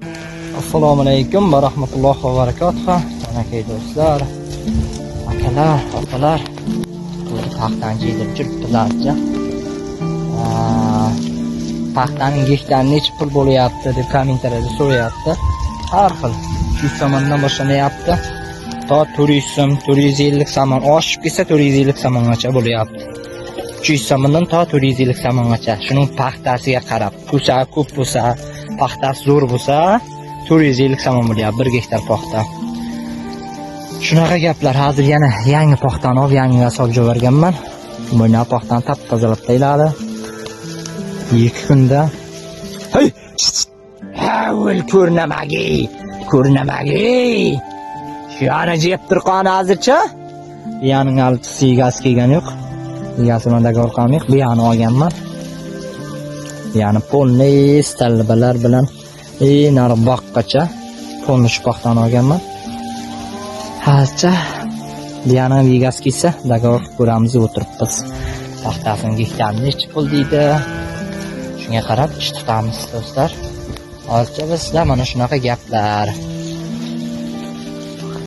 Assalomu alaykum va rahmatullohi va barakatuh. Aka do'stlar, akalar, opalar, paxtani yeydirib turibmiz azcha. Paxtaning gektari necha pul bo'lyapti deb kommentariyada so'rayapti. Har xil 300 so'mdan boshlanayapti. To 400 so'm, 450 so'm, oshib ketsa 450 so'mgacha bo'lyapti. 300 so'mdan to 450 so'mgacha. Shuning paxtasiga qarab, ko'sa ko'p bo'lsa, paxtasi zo'r bo'lsa 450 so'm bo'lyapti 1 gektar paxta. Shunaqa gaplar. Hozir yana yangi paxtani olib, yangi solib jo'varganman. Buni paxtani tozalab tayiladi. 2 kunda. Hey! Havil ko'rnamagi. Yana jeb turqan hozircha. Yaning altisi gaz kelgani yo'q. Egasidan qo'rqam yo'q. Bu yana olganman. Yani polni talbalar bilan nariroqgacha polni paxtani olganman. Hozircha yana vegas kelsa, dagovor ko'ramiz o'tiribmiz. Paxtasining gektari necha pul deydi? Shunga qarab ish tutamiz do'stlar. Hozircha bizda mana shunaqa gaplar.